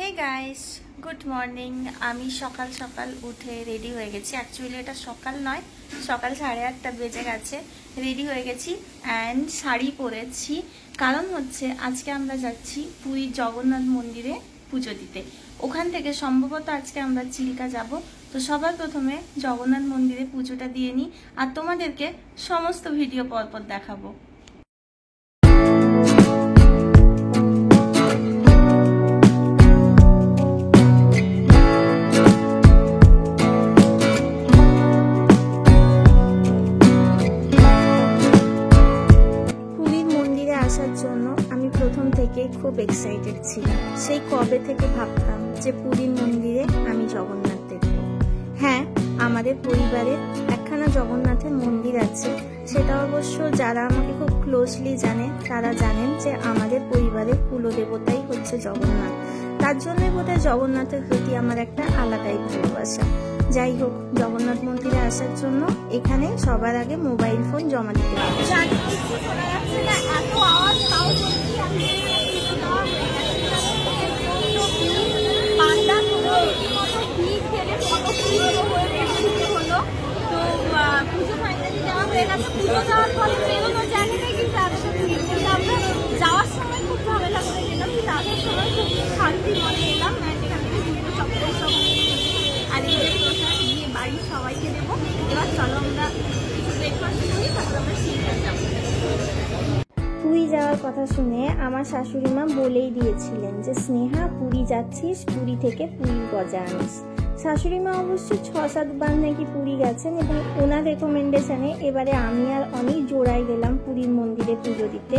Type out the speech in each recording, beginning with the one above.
Hey guys, good morning. আমি সকাল সকাল উঠে রেডি হয়ে গেছি। অ্যাকচুয়ালি এটা সকাল নয়, সকাল 8:30 বেজে গেছে। রেডি হয়ে গেছি অ্যান্ড শাড়ি পরেছি। কারণ হচ্ছে আজকে আমরা যাচ্ছি পুরীর জগন্নাথ মন্দিরে পুজো দিতে। ওখান থেকে সম্ভবত আজকে আমরা চিল্কা যাব। তো সবার প্রথমে জগন্নাথ মন্দিরে পুজোটা দিয়ে নিই, আর তোমাদেরকে সমস্ত ভিডিও পরপর দেখাবো। খুব এক্সাইটেড ছিলাম। সেই কবে থেকে ভাবতাম যে পুরীর মন্দিরে আমি জগন্নাথ দেখব। হ্যাঁ, আমাদের পরিবারের একখানা জগন্নাথের মন্দির আছে। সেটা অবশ্য যারা আমাকে খুব ক্লোজলি জানে তারা জানেন যে আমাদের পরিবারের কুলদেবতাই হচ্ছে জগন্নাথ। তার জন্যই বোধহয় জগন্নাথের প্রতি আমার একটা আলাদাই ভালোবাসা। যাই হোক, জগন্নাথ মন্দিরে আসার জন্য এখানে সবার আগে মোবাইল ফোন জমা দিতে হবে। যাওয়ার সময় খুব ঝামেলা করে গেলাম, আসার সময় খুব শান্তি মনে এলাম। আর এই যে প্রসাদ দিয়ে বাড়ির সবাইকে দেবো। এবার চলো আমরা কিছু ব্রেকফাস্ট করি, তারপর আমরা শিলচর যাবো। পুরী যাওয়ার কথা শুনে আমার শাশুড়ি মা বলেই দিয়েছিলেন যে স্নেহা, পুরী যাচ্ছিস, পুরী থেকে পুরীর গজা আনিস। শাশুড়ি মা অবশ্য 6-7 বার নাকি পুরী গেছেন, এবং ওনার রেকমেন্ডেশনে এবারে আমি আর অনেক জোড়ায় গেলাম পুরীর মন্দিরে পুজো দিতে।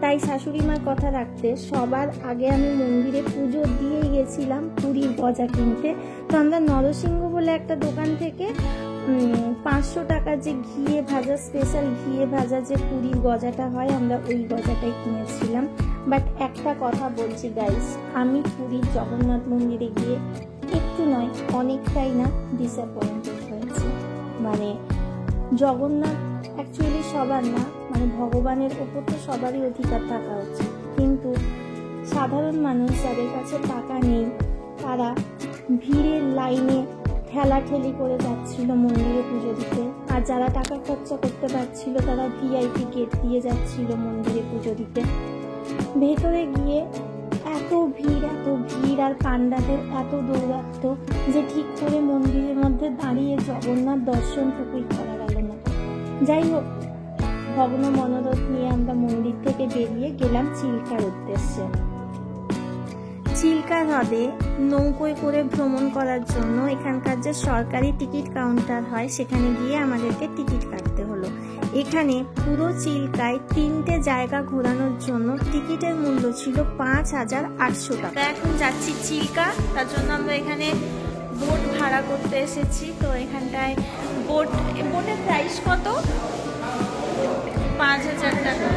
তাই শাশুড়ি মার কথা রাখতে সবার আগে আমি মন্দিরে পুজো দিয়েই গেছিলাম পুরীর গজা কিনতে। তো আমরা নরসিংহ বলে একটা দোকান থেকে 500 টাকার যে ঘিয়ে ভাজা, স্পেশাল ঘিয়ে ভাজা যে পুরীর গজাটা হয়, আমরা ওই গজাটাই কিনেছিলাম। বাট একটা কথা বলছি গাইস, আমি পুরীর জগন্নাথ মন্দিরে গিয়ে একটু নয়, অনেকটাই না ডিসঅ্যাপয়েন্টেড হয়েছি। মানে জগন্নাথ অ্যাকচুয়ালি সবার না, মানে ভগবানের ওপর তো সবারই অধিকার থাকা উচিত, কিন্তু সাধারণ মানুষ যাদের কাছে টাকা নেই তারা ভিড়ের লাইনে ঠেলাঠেলি করে যাচ্ছিল মন্দিরে পুজো দিতে। আর যারা টাকা খরচা করতে পারছিল তারা ভিআইপি গেট দিয়ে যাচ্ছিল মন্দিরে পুজো দিতে। ভেতরে গিয়ে এত ভিড় আর পান্ডাদের এত দৌরাত্ম্য যে ঠিক করে মন্দিরের মধ্যে দাঁড়িয়ে জগন্নাথ দর্শনটুকুই করা গেল না। যাই হোক, ভগ্ন মনোরথ নিয়ে আমরা মন্দির থেকে বেরিয়ে গেলাম চিল্কার উদ্দেশ্যে। চিল্কা হ্রদে নৌকোয় করে ভ্রমণ করার জন্য এখানকার যে সরকারি টিকিট কাউন্টার হয় সেখানে গিয়ে আমাদেরকে টিকিট কাটতে হলো। এখানে পুরো চিল্কায় 3টে জায়গা ঘোরানোর জন্য টিকিটের মূল্য ছিল 5,800 টাকা। এখন যাচ্ছি চিল্কা, তার জন্য আমরা এখানে বোট ভাড়া করতে এসেছি। তো এখানটায় বোটের প্রাইস কত? 5,000 টাকা,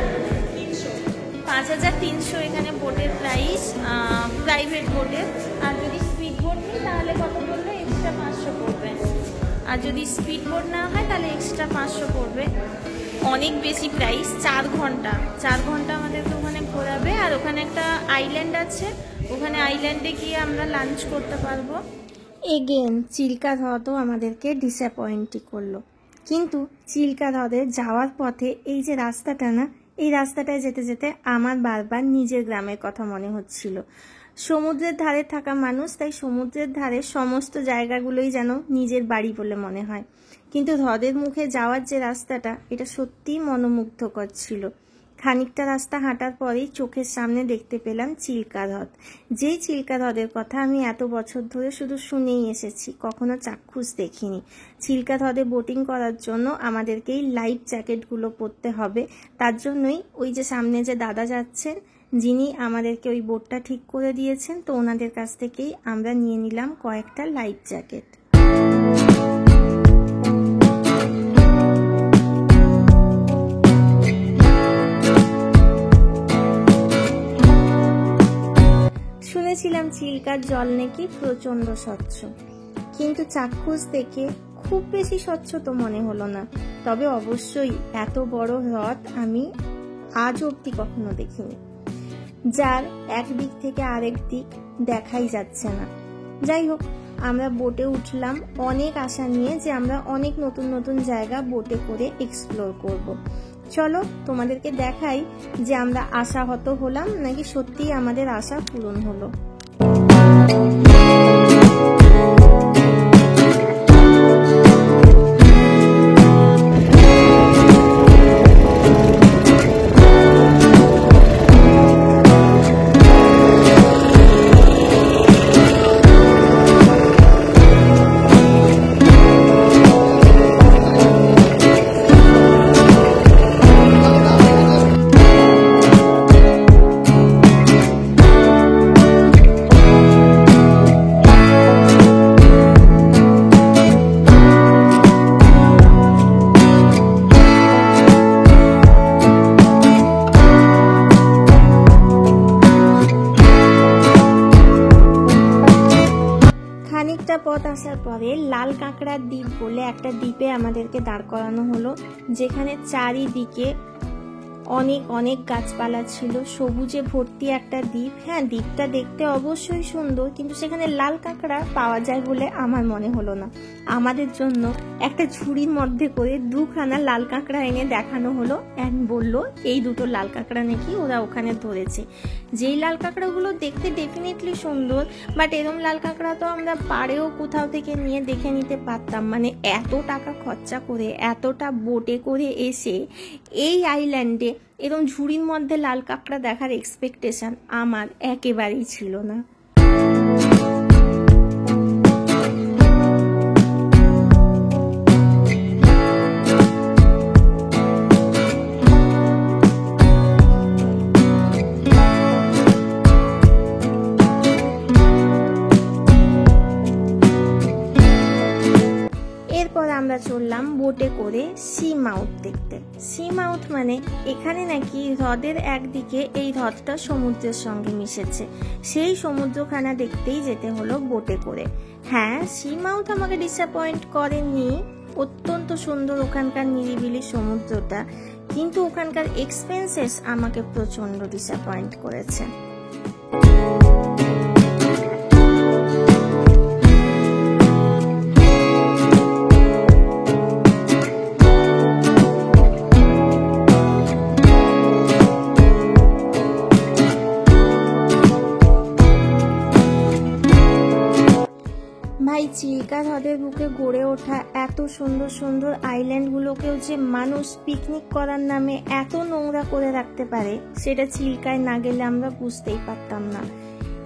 5,300 এখানে বোটের প্রাইস, প্রাইভেট বোটের। আর যদি স্পিড বোট নিই তাহলে কত পড়বে? এক্সট্রা 500 পড়বে। আর যদি স্পিড বোট না হয় তাহলে এক্সট্রা 500 পড়বে। অনেক বেশি প্রাইস। 4 ঘন্টা আমাদেরকে ওখানে ঘোরাবে। আর ওখানে একটা আইল্যান্ড আছে, ওখানে আইল্যান্ডে গিয়ে আমরা লাঞ্চ করতে পারবো। এগেন চিল্কা হ্রদও আমাদেরকে ডিসঅ্যাপয়েন্টই করলো। কিন্তু চিল্কা হ্রদে যাওয়ার পথে এই যে রাস্তাটা না, এই রাস্তাটায় যেতে যেতে আমার বারবার নিজের গ্রামের কথা মনে হচ্ছিল। সমুদ্রের ধারে থাকা মানুষ, তাই সমুদ্রের ধারে সমস্ত জায়গাগুলোই যেন নিজের বাড়ি বলে মনে হয়। কিন্তু হ্রদের মুখে যাওয়ার যে রাস্তাটা, এটা সত্যিই মনোমুগ্ধকর ছিল। খানিকটা রাস্তা হাঁটার পরেই চোখের সামনে দেখতে পেলাম চিল্কা হ্রদ। যেই চিল্কা হ্রদের কথা আমি এত বছর ধরে শুধু শুনেই এসেছি, কখনো চাক্ষুষ দেখিনি। চিল্কা হ্রদে বোটিং করার জন্য আমাদেরকে এই লাইফ জ্যাকেটগুলো পরতে হবে। তার জন্যই ওই যে সামনে যে দাদা যাচ্ছেন, যিনি আমাদেরকে ওই বোটটা ঠিক করে দিয়েছেন, তো ওনাদের কাছ থেকেই আমরা নিয়ে নিলাম কয়েকটা লাইফ জ্যাকেট। শুনেছিলাম চিল্কার জল নাকি প্রচন্ড স্বচ্ছ, কিন্তু চাক্ষুষ দেখে খুব বেশি স্বচ্ছ তো মনে হলো না। তবে অবশ্যই এত বড় হ্রদ আমি আজ অবধি কখনো দেখিনি। যার একদিক থেকে আরেক দিক দেখাই যাচ্ছে না। যাই হোক, আমরা বোটে উঠলাম অনেক আশা নিয়ে যে আমরা অনেক নতুন নতুন জায়গা বোটে করে এক্সপ্লোর করব। চলো তোমাদেরকে দেখাই যে আমরা আশাহত হলাম নাকি সত্যিই আমাদের আশা পূরণ হলো। খানিকটা পথ আসার পরে লাল কাঁকড়ার দ্বীপ বলে একটা দ্বীপে আমাদেরকে দাঁড় করানো হলো, যেখানে চারিদিকে অনেক অনেক গাছপালা ছিল, সবুজে ভর্তি একটা দ্বীপ। হ্যাঁ, দ্বীপটা দেখতে অবশ্যই সুন্দর, কিন্তু সেখানে লাল কাঁকড়া পাওয়া যায় বলে আমার মনে হলো না। আমাদের জন্য একটা ঝুড়ির মধ্যে করে 2খানা লাল কাঁকড়া এনে দেখানো হলো, বললো এই 2টো লাল কাঁকড়া নাকি ওরা ওখানে ধরেছে। যেই লাল কাঁকড়াগুলো দেখতে ডেফিনেটলি সুন্দর, বাট এরম লাল কাঁকড়া তো আমরা পাড়েও কোথাও থেকে নিয়ে দেখে নিতে পারতাম। মানে এত টাকা খরচা করে এতটা বোটে করে এসে এই আইল্যান্ডে এরকম ঝুড়ির মধ্যে লাল কাঁকড়া দেখার এক্সপেকটেশন আমার একেবারেই ছিল না। আমরা চললাম বোটে করে সি মাউথ দেখতে। সি মাউথ মানে এখানে নাকি হ্রদের একদিকে এই হ্রদটা সমুদ্রের সঙ্গে মিশেছে, সেই সমুদ্রখানা দেখতেই যেতে হলো বোটে করে। হ্যাঁ, সি মাউথ আমাকে ডিসঅ্যাপয়েন্ট করেনি, অত্যন্ত সুন্দর ওখানকার নিরিবিলি সমুদ্রটা, কিন্তু ওখানকার এক্সপেন্সেস আমাকে প্রচন্ড ডিসঅ্যাপয়েন্ট করেছে। চিল্কা হ্রদের বুকে গড়ে ওঠা এত সুন্দর সুন্দর আইল্যান্ডগুলোকেও যে মানুষ পিকনিক করার নামে এত নোংরা করে রাখতে পারে, সেটা চিল্কায় না গেলে আমরা বুঝতেই পারতাম না।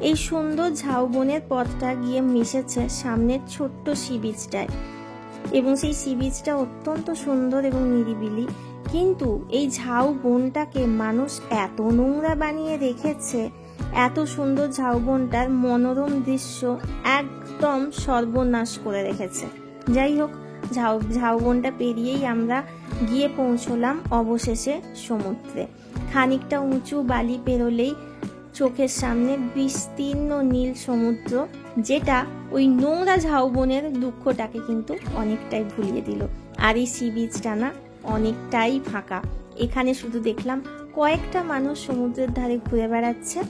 এই সুন্দর ঝাউবনের পথটা গিয়ে মিশেছে সামনের ছোট্ট সি বিচটায়, এবং সেই সি বিচটা অত্যন্ত সুন্দর এবং নিরিবিলি, কিন্তু এই ঝাউবনটাকে মানুষ এত নোংরা বানিয়ে রেখেছে, এত সুন্দর ঝাউবনটার মনোরম দৃশ্য একদম সর্বনাশ করে রেখেছে। যাই হোক, ঝাউবনটা পেরিয়েই আমরা গিয়ে পৌঁছলাম অবশেষে সমুদ্রে। খানিকটা উঁচু বালি পেরোলেই চোখের সামনে বিস্তীর্ণ নীল সমুদ্র, যেটা ওই নোংরা ঝাউবনের দুঃখটাকে কিন্তু অনেকটাই ভুলিয়ে দিল। আর এই সি বিচটা না অনেকটাই ফাঁকা, এখানে শুধু দেখলাম কয়েকটা মানুষ সমুদ্রের ধারে ঘুরে বেড়াচ্ছে,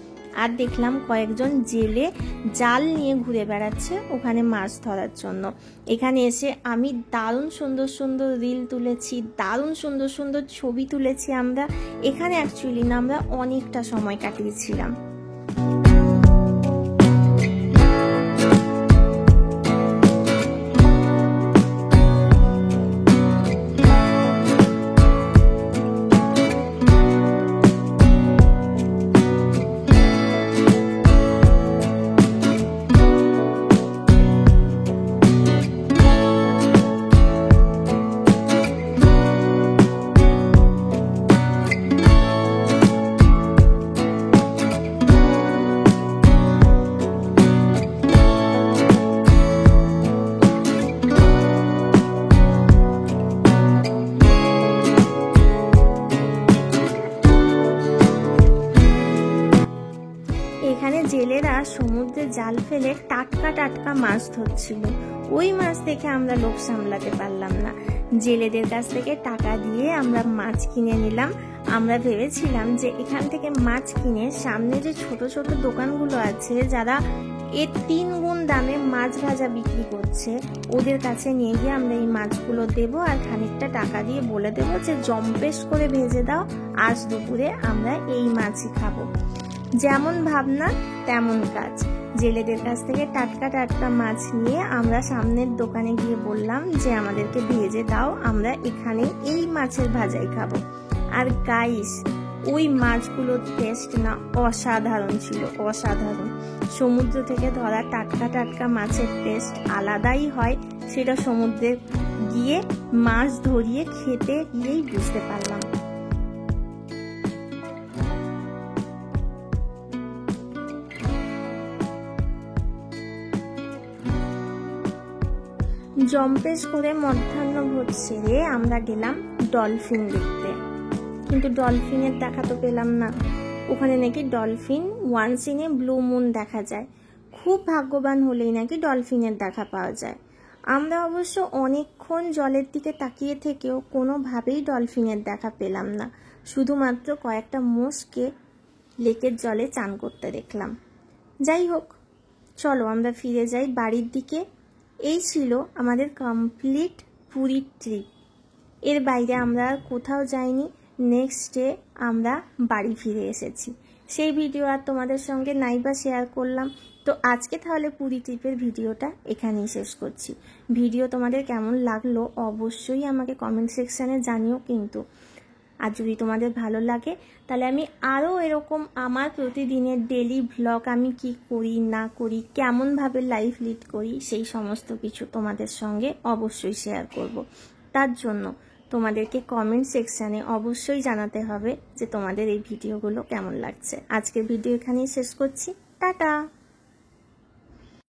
আর দেখলাম কয়েকজন জেলে জাল নিয়ে ঘুরে বেড়াচ্ছে ওখানে মাছ ধরার জন্য। এখানে এসে আমি দারুণ সুন্দর সুন্দর রিল তুলেছি, দারুণ সুন্দর সুন্দর ছবি তুলেছি। আমরা এখানে অ্যাকচুয়ালি না আমরা অনেকটা সময় কাটিয়েছিলাম। জেলেরা সমুদ্রে জাল ফেলে টাটকা টাটকা মাছ ধরছিল। ওই মাছ দেখে আমরা লোভ সামলাতে পারলাম না, জেলেদের কাছ থেকে টাকা দিয়ে আমরা মাছ কিনে নিলাম আমরা ভেবেছিলাম যে এখান থেকে মাছ কিনে সামনে যে ছোট ছোট দোকানগুলো আছে যারা এর 3 গুণ দামে মাছ ভাজা বিক্রি করছে, ওদের কাছে নিয়ে গিয়ে আমরা এই মাছগুলো দেবো আর খানিকটা টাকা দিয়ে বলে দেবো যে জম্পেশ করে ভেজে দাও, আজ দুপুরে আমরা এই মাছই খাবো। যেমন ভাবনা তেমন কাজ। জেলেদের কাছ থেকে টাটকা টাটকা মাছ নিয়ে আমরা সামনের দোকানে গিয়ে বললাম যে আমাদেরকে ভেজে দাও, আমরা এখানে এই মাছের ভাজাই খাবো। আর গাইস, ওই মাছগুলোর টেস্ট না অসাধারণ ছিল, অসাধারণ। সমুদ্র থেকে ধরা টাটকা টাটকা মাছের টেস্ট আলাদাই হয়, সেটা সমুদ্রে গিয়ে মাছ ধরিয়ে খেতে গিয়েই বুঝতে পারলাম। জম্পেশ করে মধ্যাহ্নভোজ সেরে আমরা গেলাম ডলফিন দেখতে, কিন্তু ডলফিনের দেখা তো পেলাম না। ওখানে নাকি dolphin once in a blue moon দেখা যায়, খুব ভাগ্যবান হলেই নাকি ডলফিনের দেখা পাওয়া যায়। আমরা অবশ্য অনেকক্ষণ জলের দিকে তাকিয়ে থেকেও কোনোভাবেই ডলফিনের দেখা পেলাম না, শুধুমাত্র কয়েকটা মোষকে লেকের জলে চান করতে দেখলাম। যাই হোক, চলো আমরা ফিরে যাই বাড়ির দিকে। এই ছিল আমাদের কমপ্লিট পুরীর ট্রিপ। এর বাইরে আমরা আর কোথাও যাইনি। নেক্সট ডে আমরা বাড়ি ফিরে এসেছি, সেই ভিডিও আর তোমাদের সঙ্গে নাইবা শেয়ার করলাম। তো আজকে তাহলে পুরী ট্রিপের ভিডিওটা এখানেই শেষ করছি। ভিডিও তোমাদের কেমন লাগলো অবশ্যই আমাকে কমেন্ট সেকশানে জানিও কিন্তু। আর যদি তোমাদের ভালো লাগে তাহলে আমি আরও এরকম আমার প্রতিদিনের ডেলি ভ্লগ, আমি কি করি না করি, কেমনভাবে লাইফ লিড করি, সেই সমস্ত কিছু তোমাদের সঙ্গে অবশ্যই শেয়ার করব। তার জন্য তোমাদেরকে কমেন্ট সেকশানে অবশ্যই জানাতে হবে যে তোমাদের এই ভিডিওগুলো কেমন লাগছে। আজকের ভিডিও এখানেই শেষ করছি। টাটা।